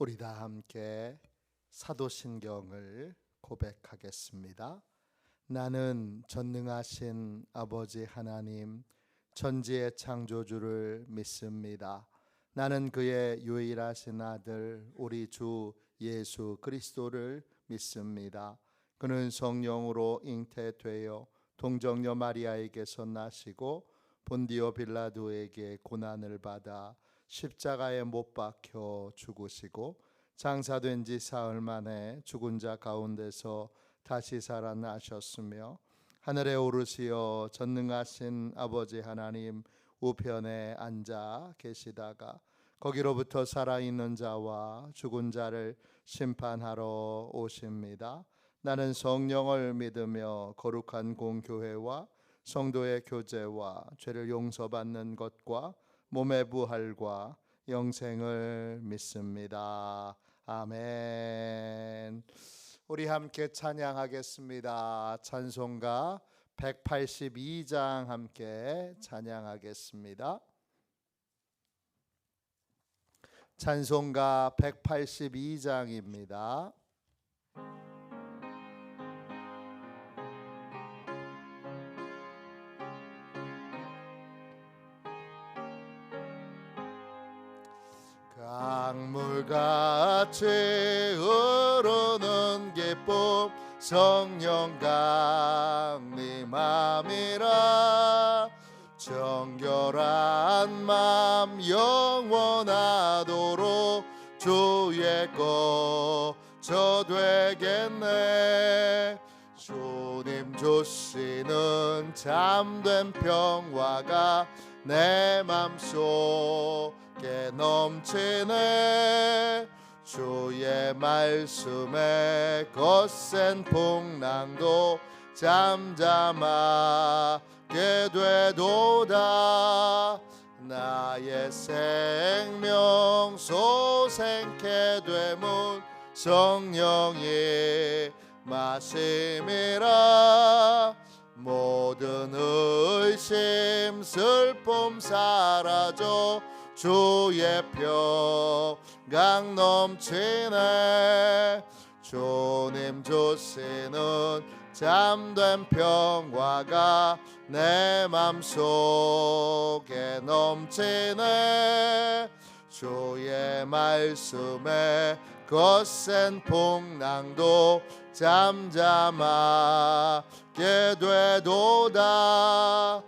우리 다 함께 사도신경을 고백하겠습니다. 나는 전능하신 아버지 하나님 천지의 창조주를 믿습니다. 나는 그의 유일하신 아들 우리 주 예수 그리스도를 믿습니다. 그는 성령으로 잉태되어 동정녀 마리아에게서 나시고 본디오 빌라도에게 고난을 받아 십자가에 못 박혀 죽으시고 장사된 지 사흘 만에 죽은 자 가운데서 다시 살아나셨으며 하늘에 오르시어 전능하신 아버지 하나님 우편에 앉아 계시다가 거기로부터 살아있는 자와 죽은 자를 심판하러 오십니다. 나는 성령을 믿으며 거룩한 공교회와 성도의 교제와 죄를 용서받는 것과 몸의 부활과 영생을 믿습니다. 아멘. 우리 함께 찬양하겠습니다. 찬송가 182장 함께 찬양하겠습니다. 찬송가 182장입니다. 강물같이 흐르는 기쁨 성령 강림함이라 정결한 맘 영원하도록 주의 거처 되겠네. 주님 주시는 참된 평화가 내 맘속에 넘치네. 주의 말씀에 거센 풍랑도 잠잠하게 되도다. 나의 생명 소생케 되문 성령이 마심이라. 모든 의심 슬픔 사라져 주의 평강 넘치네. 주님 주시는 참된 평화가 내 맘속에 넘치네. 주의 말씀에 거센 풍랑도 잠잠하게 되도다.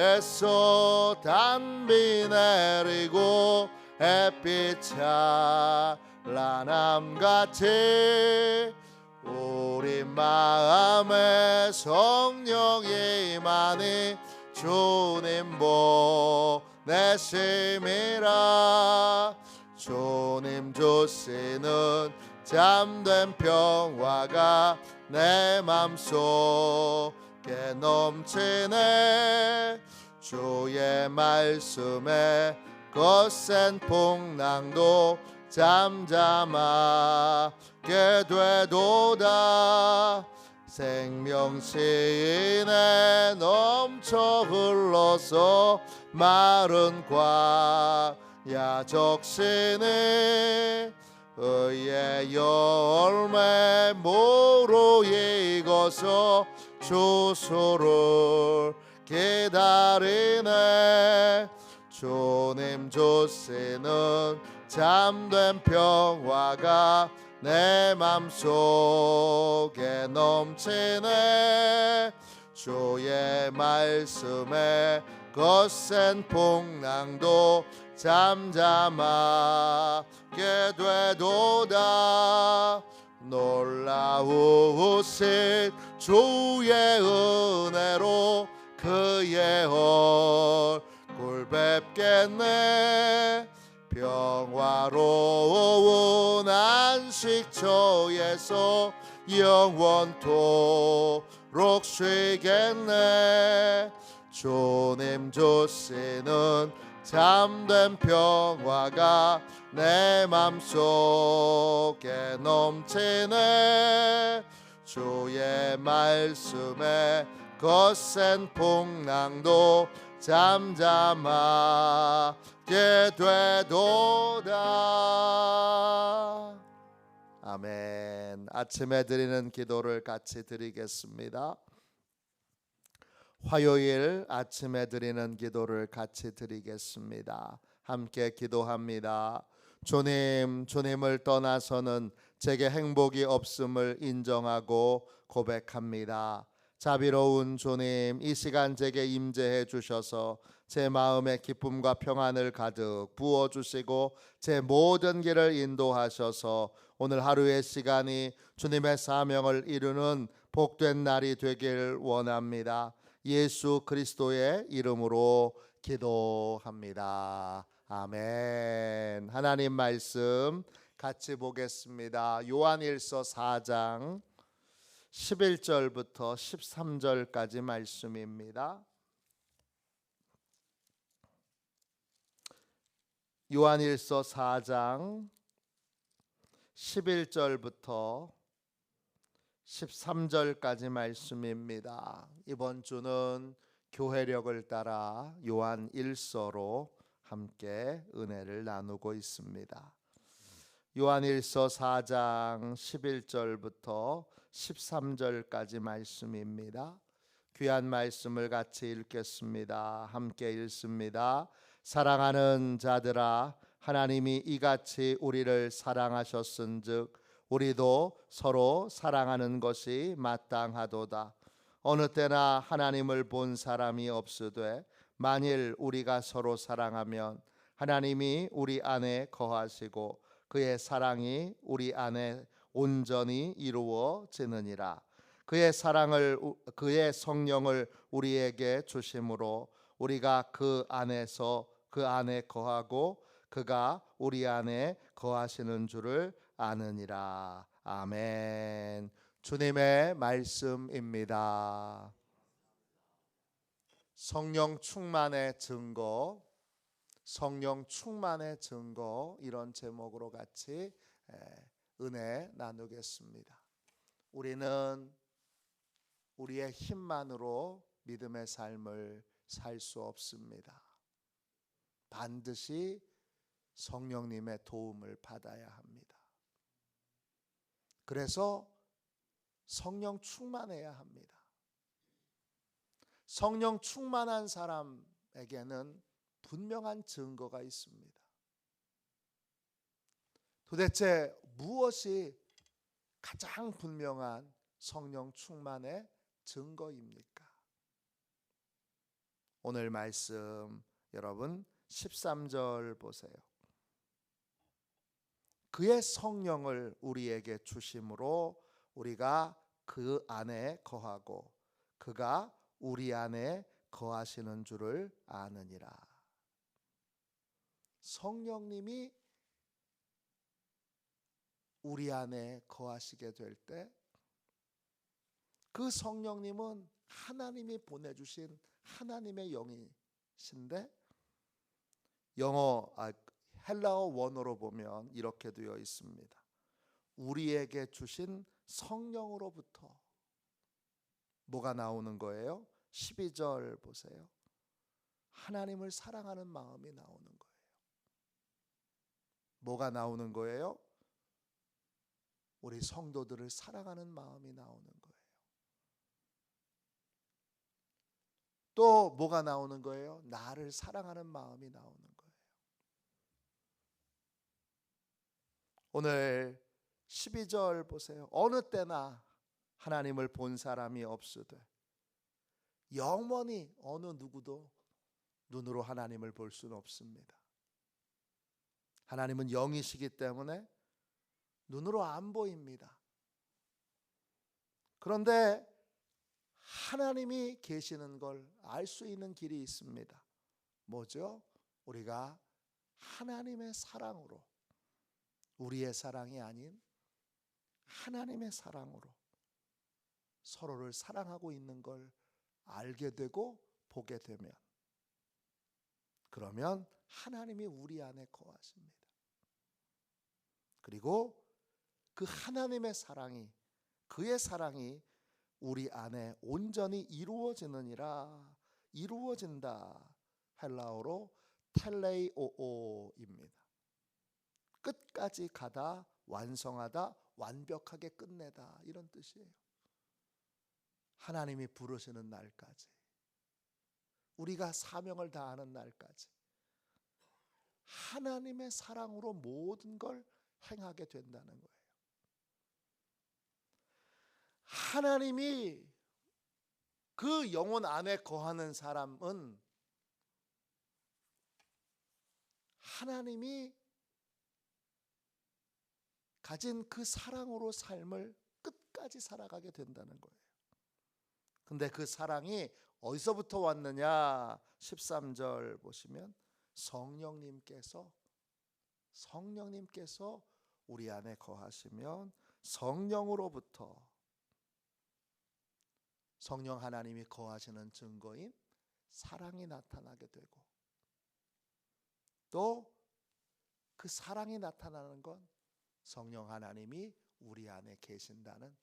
하늘에서 단비 내리고 햇빛 찬란함같이 우리 마음에 성령이 임하니 주님 보내심이라. 주님 주시는 참된 평화가 내 맘속에 넘치네. 주의 말씀에 거센 풍랑도 잠잠하게 되도다. 생명시인에 넘쳐 흘러서 마른 광야 적시니 의의 열매 모로 익어서 주소를 기다리네. 주님 주시는 참된 평화가 내 맘속에 넘치네. 주의 말씀에 거센 풍랑도 잠잠하게 되도다. 놀라우신 주의 은혜로 그의 얼굴 뵙겠네. 평화로운 안식처에서 영원토록 쉬겠네. 주님 주시는 참된 평화가 내 맘속에 넘치네. 주의 말씀에 거센 풍랑도 잠잠하게 되도다. 아침에 드리는 기도를 같이 드리겠습니다. 화요일 아침에 드리는 기도를 같이 드리겠습니다. 함께 기도합니다. 주님을 떠나서는 제게 행복이 없음을 인정하고 고백합니다. 자비로운 주님, 이 시간 제게 임재해 주셔서 제 마음에 기쁨과 평안을 가득 부어 주시고 제 모든 길을 인도하셔서 오늘 하루의 시간이 주님의 사명을 이루는 복된 날이 되길 원합니다. 예수 그리스도의 이름으로 기도합니다. 아멘. 하나님 말씀 같이 보겠습니다. 요한일서 4장 11절부터 13절까지 말씀입니다. 요한일서 4장 11절부터 13절까지 말씀입니다. 이번 주는 교회력을 따라 요한일서로 함께 은혜를 나누고 있습니다. 요한일서 4장 11절부터 13절까지 말씀입니다. 귀한 말씀을 같이 읽겠습니다. 함께 읽습니다. 사랑하는 자들아, 하나님이 이같이 우리를 사랑하셨은즉 우리도 서로 사랑하는 것이 마땅하도다. 어느 때나 하나님을 본 사람이 없으되 만일 우리가 서로 사랑하면 하나님이 우리 안에 거하시고 그의 사랑이 우리 안에 온전히 이루어지느니라. 그의 성령을 우리에게 주심으로 우리가 그 안에 거하고 그가 우리 안에 거하시는 줄을 아느니라. 아멘. 주님의 말씀입니다. 성령 충만의 증거, 성령 충만의 증거, 이런 제목으로 같이 은혜 나누겠습니다. 우리는 우리의 힘만으로 믿음의 삶을 살 수 없습니다. 반드시 성령님의 도움을 받아야 합니다. 그래서 성령 충만해야 합니다. 성령 충만한 사람에게는 분명한 증거가 있습니다. 도대체 무엇이 가장 분명한 성령 충만의 증거입니까? 오늘 말씀 여러분 13절 보세요. 그의 성령을 우리에게 주심으로 우리가 그 안에 거하고 그가 우리 안에 거하시는 줄을 아느니라. 성령님이 우리 안에 거하시게 될 때 그 성령님은 하나님이 보내주신 하나님의 영이신데 헬라어 원어로 보면 이렇게 되어 있습니다. 우리에게 주신 성령으로부터 뭐가 나오는 거예요? 12절 보세요. 하나님을 사랑하는 마음이 나오는 거예요. 뭐가 나오는 거예요? 우리 성도들을 사랑하는 마음이 나오는 거예요. 또 뭐가 나오는 거예요? 나를 사랑하는 마음이 나오는 거예요. 오늘 12절 보세요. 어느 때나 하나님을 본 사람이 없으되 영원히 어느 누구도 눈으로 하나님을 볼 수는 없습니다. 하나님은 영이시기 때문에 눈으로 안 보입니다. 그런데 하나님이 계시는 걸 알 수 있는 길이 있습니다. 뭐죠? 우리가 하나님의 사랑으로, 우리의 사랑이 아닌 하나님의 사랑으로 서로를 사랑하고 있는 걸 알게 되고 보게 되면, 그러면 하나님이 우리 안에 거하십니다. 그리고 그 하나님의 사랑이, 그의 사랑이 우리 안에 온전히 이루어지느니라. 이루어진다. 헬라어로 텔레이오오입니다. 끝까지 가다, 완성하다, 완벽하게 끝내다 이런 뜻이에요. 하나님이 부르시는 날까지, 우리가 사명을 다하는 날까지 하나님의 사랑으로 모든 걸 행하게 된다는 거예요. 하나님이 그 영혼 안에 거하는 사람은 하나님이 가진 그 사랑으로 삶을 끝까지 살아가게 된다는 거예요. 근데 그 사랑이 어디서부터 왔느냐? 13절 보시면 성령님께서 우리 안에 거하시면 성령으로부터, 성령 하나님이 거하시는 증거인 사랑이 나타나게 되고, 또 그 사랑이 나타나는 건 성령 하나님이 우리 안에 계신다는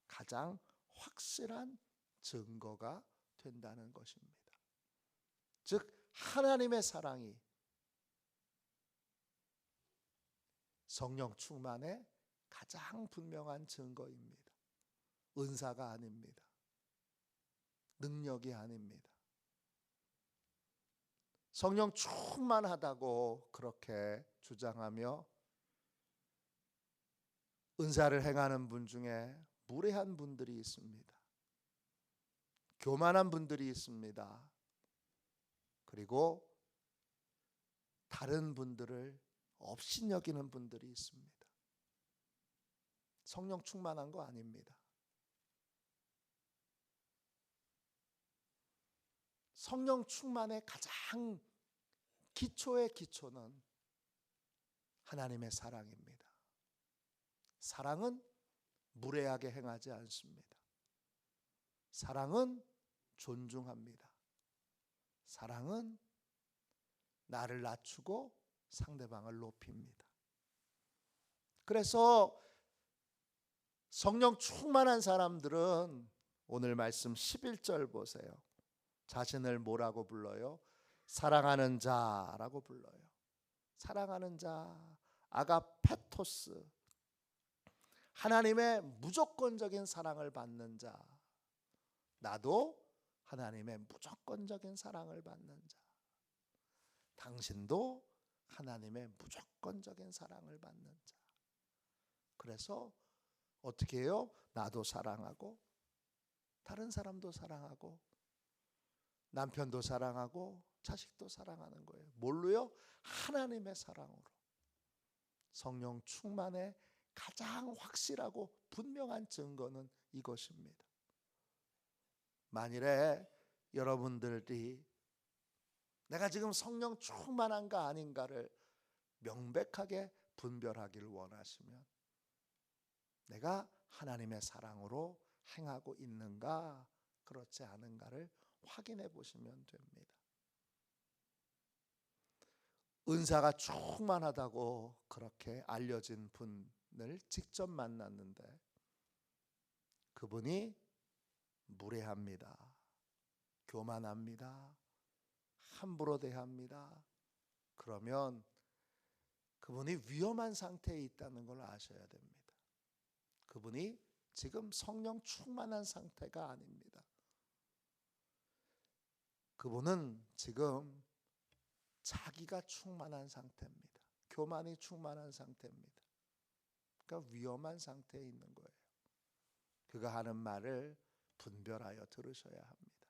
가장 확실한 증거가 된다는 것입니다. 즉 하나님의 사랑이 성령 충만의 가장 분명한 증거입니다. 은사가 아닙니다. 능력이 아닙니다. 성령 충만하다고 그렇게 주장하며 은사를 행하는 분 중에 무례한 분들이 있습니다. 교만한 분들이 있습니다. 그리고 다른 분들을 업신여기는 분들이 있습니다. 성령 충만한 거 아닙니다. 성령 충만의 가장 기초의 기초는 하나님의 사랑입니다. 사랑은 무례하게 행하지 않습니다. 사랑은 존중합니다. 사랑은 나를 낮추고 상대방을 높입니다. 그래서 성령 충만한 사람들은 오늘 말씀 11절 보세요. 자신을 뭐라고 불러요? 사랑하는 자라고 불러요. 사랑하는 자, 아가페토스, 하나님의 무조건적인 사랑을 받는 자. 나도 하나님의 무조건적인 사랑을 받는 자. 당신도 하나님의 무조건적인 사랑을 받는 자. 그래서 어떻게 해요? 나도 사랑하고, 다른 사람도 사랑하고, 남편도 사랑하고, 자식도 사랑하는 거예요. 뭘로요? 하나님의 사랑으로. 성령 충만의 가장 확실하고 분명한 증거는 이것입니다. 만일에 여러분들이 내가 지금 성령 충만한가 아닌가를 명백하게 분별하기를 원하시면 내가 하나님의 사랑으로 행하고 있는가 그렇지 않은가를 확인해 보시면 됩니다. 은사가 충만하다고 그렇게 알려진 분을 직접 만났는데 그분이 무례합니다. 교만합니다. 함부로 대합니다. 그러면 그분이 위험한 상태에 있다는 걸 아셔야 됩니다. 그분이 지금 성령 충만한 상태가 아닙니다. 그분은 지금 자기가 충만한 상태입니다. 교만이 충만한 상태입니다. 그러니까 위험한 상태에 있는 거예요. 그가 하는 말을 분별하여 들으셔야 합니다.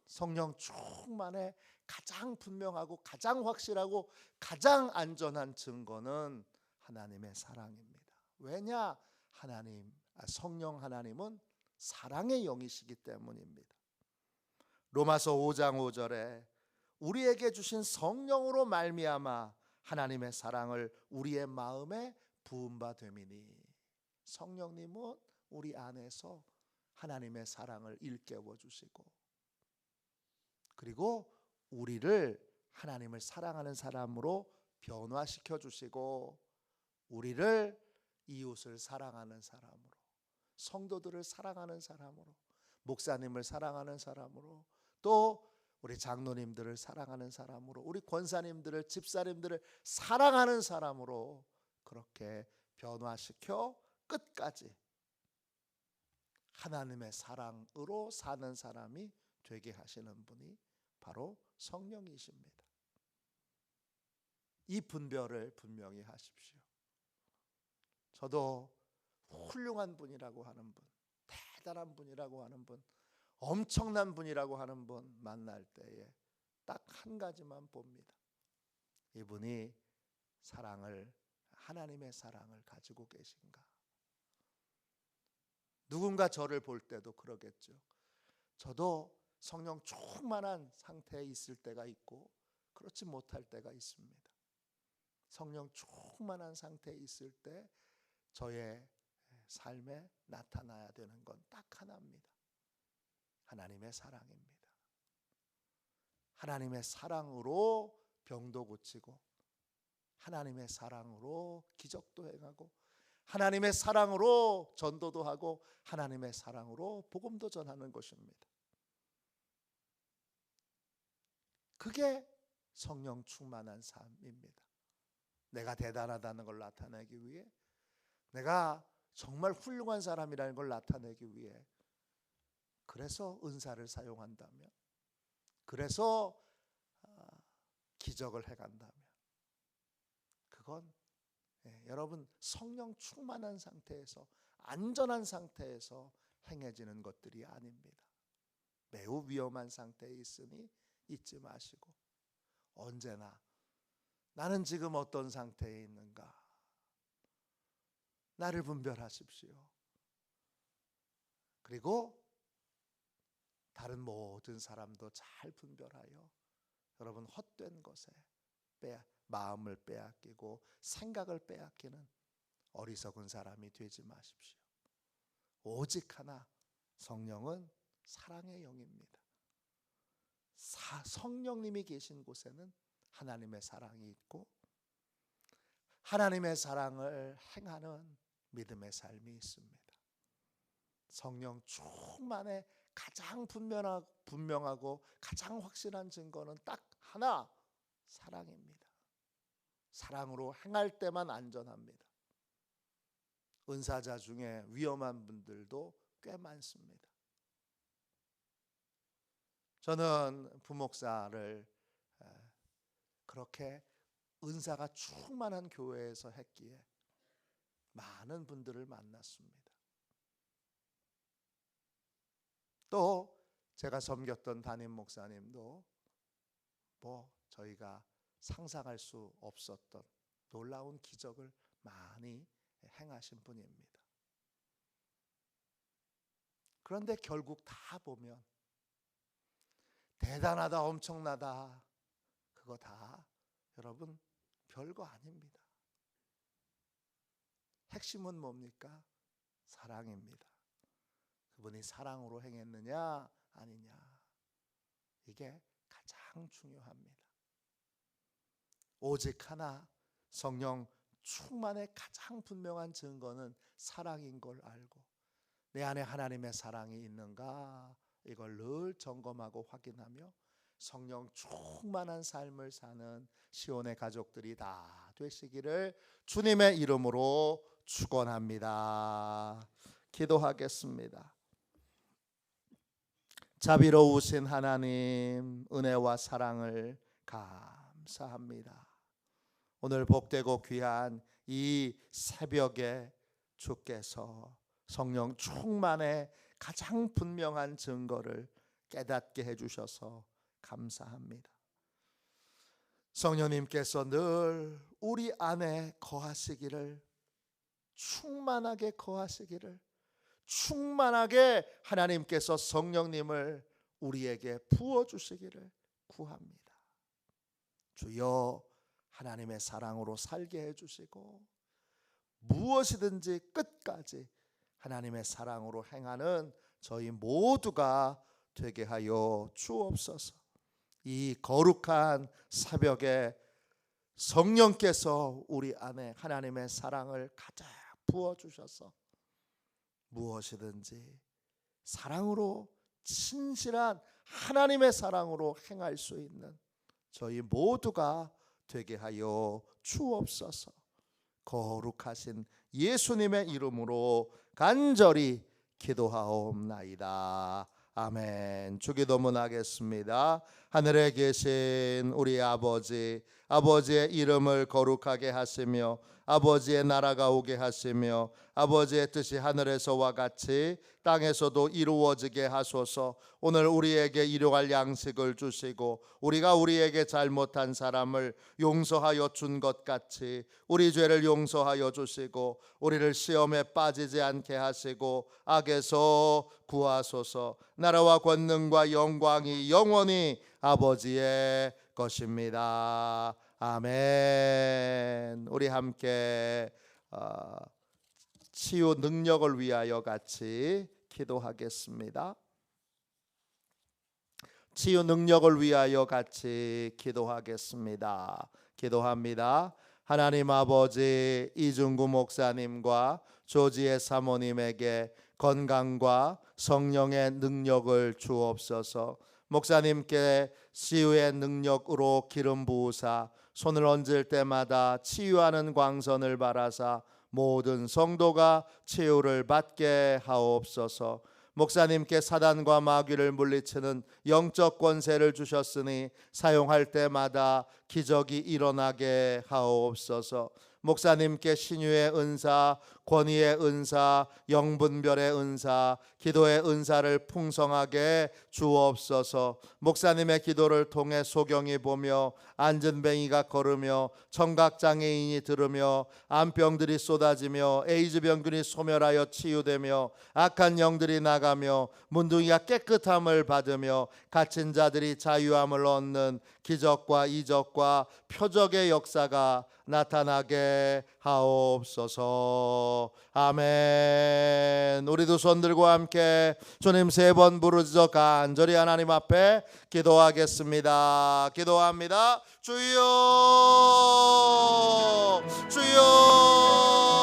성령 충만의 가장 분명하고 가장 확실하고 가장 안전한 증거는 하나님의 사랑입니다. 왜냐? 성령 하나님은 사랑의 영이시기 때문입니다. 로마서 5장 5절에 우리에게 주신 성령으로 말미암아 하나님의 사랑을 우리의 마음에 부은 바 됨이니, 성령님은 우리 안에서 하나님의 사랑을 일깨워 주시고 그리고 우리를 하나님을 사랑하는 사람으로 변화시켜 주시고 우리를 이웃을 사랑하는 사람으로, 성도들을 사랑하는 사람으로, 목사님을 사랑하는 사람으로, 또 우리 장로님들을 사랑하는 사람으로, 우리 권사님들을, 집사님들을 사랑하는 사람으로 그렇게 변화시켜 끝까지 하나님의 사랑으로 사는 사람이 되게 하시는 분이 바로 성령이십니다. 이 분별을 분명히 하십시오. 저도 훌륭한 분이라고 하는 분, 대단한 분이라고 하는 분, 엄청난 분이라고 하는 분 만날 때에 딱 한 가지만 봅니다. 이분이 하나님의 사랑을 가지고 계신가? 누군가 저를 볼 때도 그러겠죠. 저도 성령 충만한 상태에 있을 때가 있고 그렇지 못할 때가 있습니다. 성령 충만한 상태에 있을 때 저의 삶에 나타나야 되는 건 딱 하나입니다. 하나님의 사랑입니다. 하나님의 사랑으로 병도 고치고, 하나님의 사랑으로 기적도 행하고, 하나님의 사랑으로 전도도 하고, 하나님의 사랑으로 복음도 전하는 것입니다. 그게 성령 충만한 삶입니다. 내가 대단하다는 걸 나타내기 위해, 내가 정말 훌륭한 사람이라는 걸 나타내기 위해, 그래서 은사를 사용한다면, 그래서 기적을 해간다면, 그건 여러분 성령 충만한 상태에서, 안전한 상태에서 행해지는 것들이 아닙니다. 매우 위험한 상태에 있으니 잊지 마시고, 언제나 나는 지금 어떤 상태에 있는가, 나를 분별하십시오. 그리고 다른 모든 사람도 잘 분별하여 여러분 헛된 것에 마음을 빼앗기고 생각을 빼앗기는 어리석은 사람이 되지 마십시오. 오직 하나, 성령은 사랑의 영입니다. 성령님이 계신 곳에는 하나님의 사랑이 있고, 하나님의 사랑을 행하는 믿음의 삶이 있습니다. 성령 충만의 가장 분명하고 가장 확실한 증거는 딱 하나, 사랑입니다. 사랑으로 행할 때만 안전합니다. 은사자 중에 위험한 분들도 꽤 많습니다. 저는 부목사를 그렇게 은사가 충만한 교회에서 했기에 많은 분들을 만났습니다. 또 제가 섬겼던 담임 목사님도 저희가 상상할 수 없었던 놀라운 기적을 많이 행하신 분입니다. 그런데 결국 다 보면 대단하다, 엄청나다, 그거 다 여러분 별거 아닙니다. 핵심은 뭡니까? 사랑입니다. 그분이 사랑으로 행했느냐 아니냐, 이게 가장 중요합니다. 오직 하나, 성령 충만의 가장 분명한 증거는 사랑인 걸 알고, 내 안에 하나님의 사랑이 있는가, 이걸 늘 점검하고 확인하며 성령 충만한 삶을 사는 시온의 가족들이 다 되시기를 주님의 이름으로 축원합니다. 기도하겠습니다. 자비로우신 하나님, 은혜와 사랑을 감사합니다. 오늘 복되고 귀한 이 새벽에 주께서 성령 충만의 가장 분명한 증거를 깨닫게 해주셔서 감사합니다. 성령님께서 늘 우리 안에 거하시기를, 충만하게 거하시기를, 충만하게 하나님께서 성령님을 우리에게 부어주시기를 구합니다. 주여, 하나님의 사랑으로 살게 해주시고 무엇이든지 끝까지 하나님의 사랑으로 행하는 저희 모두가 되게 하여 주옵소서. 이 거룩한 새벽에 성령께서 우리 안에 하나님의 사랑을 가득 부어주셔서 무엇이든지 사랑으로, 진실한 하나님의 사랑으로 행할 수 있는 저희 모두가 되게 하여 주옵소서. 거룩하신 예수님의 이름으로 간절히 기도하옵나이다. 아멘. 주기도문 하겠습니다. 하늘에 계신 우리 아버지, 아버지의 이름을 거룩하게 하시며 아버지의 나라가 오게 하시며 아버지의 뜻이 하늘에서와 같이 땅에서도 이루어지게 하소서. 오늘 우리에게 일용할 양식을 주시고 우리가 우리에게 잘못한 사람을 용서하여 준 것 같이 우리 죄를 용서하여 주시고 우리를 시험에 빠지지 않게 하시고 악에서 구하소서. 나라와 권능과 영광이 영원히 아버지의 것입니다. 아멘. 우리 함께 치유 능력을 위하여 같이 기도하겠습니다. 치유 능력을 위하여 같이 기도하겠습니다. 기도합니다. 하나님 아버지, 이중구 목사님과 조지의 사모님에게 건강과 성령의 능력을 주옵소서. 목사님께 치유의 능력으로 기름 부으사 손을 얹을 때마다 치유하는 광선을 바라사 모든 성도가 치유를 받게 하옵소서. 목사님께 사단과 마귀를 물리치는 영적 권세를 주셨으니 사용할 때마다 기적이 일어나게 하옵소서. 목사님께 신유의 은사, 권위의 은사, 영분별의 은사, 기도의 은사를 풍성하게 주옵소서. 목사님의 기도를 통해 소경이 보며 안전뱅이가 걸으며 청각장애인이 들으며 암병들이 쏟아지며 에이즈 병균이 소멸하여 치유되며 악한 영들이 나가며 문둥이가 깨끗함을 받으며 갇힌 자들이 자유함을 얻는 기적과 이적과 표적의 역사가 나타나게 하옵소서. 아멘. 우리도 손 들고 함께 주님 3번 부르짖어 간절히 하나님 앞에 기도하겠습니다. 기도합니다. 주여, 주여.